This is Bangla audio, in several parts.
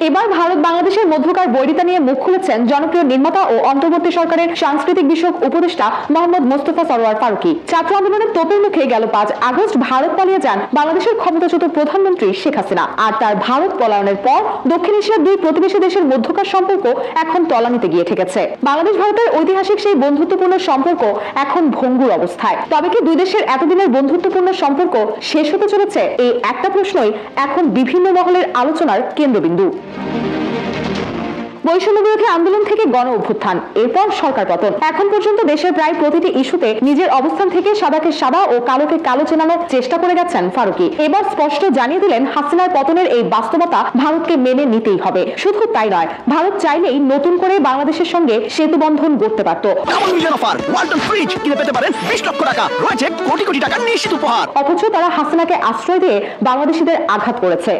এবার ভারত বাংলাদেশের মধ্যকার বৈরিতা নিয়ে মুখ খুলেছেন জনপ্রিয় নির্মাতা ও অন্তর্বর্তী সরকারের সাংস্কৃতিক বিষয়ক উপদেষ্টা মোহাম্মদ মোস্তফা সরোয়ার ফারুকী। ছাত্র আন্দোলনের তোপের মুখে গেল 5 আগস্ট ভারত পালিয়ে যান বাংলাদেশের ক্ষমতাচ্যুত প্রধানমন্ত্রী শেখ হাসিনা। আর তার ভারত পলায়নের পর দক্ষিণ এশিয়ার দুই প্রতিবেশী দেশের মধ্যকার সম্পর্ক এখন তলানিতে গিয়ে ঠেকেছে। বাংলাদেশ ভারতের ঐতিহাসিক সেই বন্ধুত্বপূর্ণ সম্পর্ক এখন ভঙ্গুর অবস্থায়। তবে কি দুই দেশের এতদিনের বন্ধুত্বপূর্ণ সম্পর্ক শেষ হতে চলেছে? এই একটা প্রশ্নই এখন বিভিন্ন মহলের আলোচনার কেন্দ্রবিন্দু। বৈষম্য বিরোধী আন্দোলন থেকে গণ অভ্যুত্থান, এরপর সরকার পতন, এখন পর্যন্ত দেশের প্রায় প্রতিটি ইস্যুতে নিজের অবস্থান থেকে সাদাকে সাদা ও কালোকে কালো চেনানোর চেষ্টা করে গেছেন ফারুকী। এবার স্পষ্ট জানিয়ে দিলেন হাসিনার পতনের এই বাস্তবতা ভারতকে মেনে নিতেই হবে। শুধু তাই নয়, ভারত চাইলেই নতুন করে বাংলাদেশের সঙ্গে সেতু বন্ধন করতে পারত। অথচ তারা হাসিনাকে আশ্রয় দিয়ে বাংলাদেশিদের আঘাত করেছে।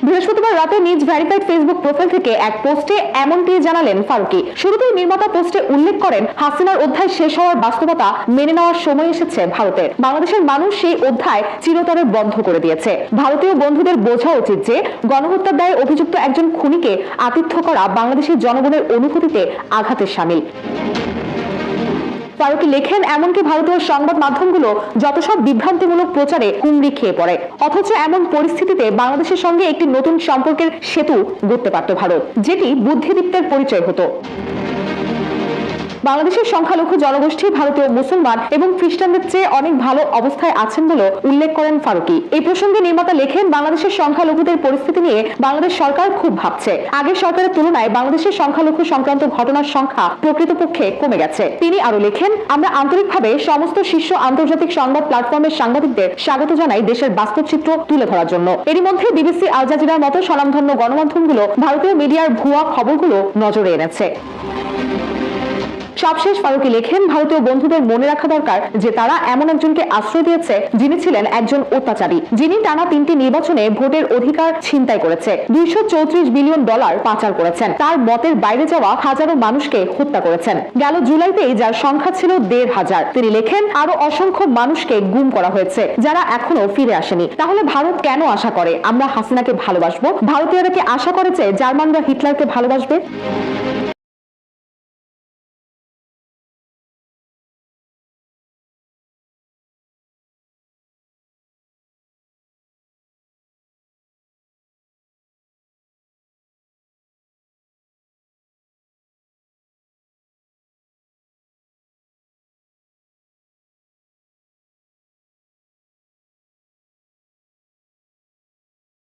বৃহস্পতিবার রাতে নিজ ভেরিফাইড ফেসবুক প্রোফাইল থেকে এক পোস্টে এমনটি জানালেন ফারুকী। শুরুতেই নির্মাতা পোস্টে উল্লেখ করেন, হাসিনার অধ্যায় শেষ হওয়ার বাস্তবতা মেনে নেওয়ার সময় এসেছে ভারতের। বাংলাদেশের মানুষ সেই অধ্যায় চিরতরে বন্ধ করে দিয়েছে। ভারতীয় বন্ধুদের বোঝা উচিত যে গণহত্যার দায়ে অভিযুক্ত একজন খুনিকে আতিথ্য করা বাংলাদেশের জনগণের অনুভূতিতে আঘাতের শামিল। ফারুকী লেখেন, এমনকি ভারতীয় সংবাদ মাধ্যমগুলো যত সব বিভ্রান্তিমূলক প্রচারে হুমড়ি খেয়ে পড়ে। অথচ এমন পরিস্থিতিতে বাংলাদেশের সঙ্গে একটি নতুন সম্পর্কের সেতু গড়তে পারত ভারত, যেটি বুদ্ধিদীপ্তের পরিচয় হতো। বাংলাদেশের সংখ্যালঘু জনগোষ্ঠী ভারতীয় মুসলমান এবং খ্রিস্টানদের চেয়ে অনেক ভালো অবস্থায় আছেন বলে উল্লেখ করেন ফারুকী। এই প্রসঙ্গে নির্মাতা লেখেন, বাংলাদেশের সংখ্যালঘুদের পরিস্থিতি নিয়ে বাংলাদেশ সরকার খুব ভাবছে। আগের সরকারের তুলনায় বাংলাদেশের সংখ্যালঘু সংক্রান্ত ঘটনার সংখ্যা প্রকৃতপক্ষে কমে গেছে। তিনি আরো লেখেন, আমরা আন্তরিকভাবে সমস্ত শীর্ষ আন্তর্জাতিক সংবাদ প্ল্যাটফর্মের সাংবাদিকদের স্বাগত জানাই দেশের বাস্তব চিত্র তুলে ধরার জন্য। এরই মধ্যে বিবিসি, আল জাজিরার মতো স্বনামধন্য গণমাধ্যমগুলো ভারতীয় মিডিয়ার ভুয়া খবরগুলো নজরে এনেছে। সবশেষ ফারুকী লেখেন, ভারতীয় বন্ধুদের মনে রাখা দরকার যে তারা এমন একজনকে আশ্রয় দিয়েছে যিনি ছিলেন একজন অত্যাচারী, যিনি টানা 3টি নির্বাচনে ভোটের অধিকার ছিনতাই করেছে, $234 বিলিয়ন পাচার করেছেন, তার মতের বাইরে যাওয়া হাজারো মানুষকে হত্যা করেছেন। গেল জুলাইতেই যার সংখ্যা ছিল 1,500। তিনি লেখেন, আরো অসংখ্য মানুষকে গুম করা হয়েছে যারা এখনো ফিরে আসেনি। তাহলে ভারত কেন আশা করে আমরা হাসিনাকে ভালোবাসবো? ভারতীয়রা কি আশা করে যে জার্মানরা হিটলারকে ভালোবাসবে?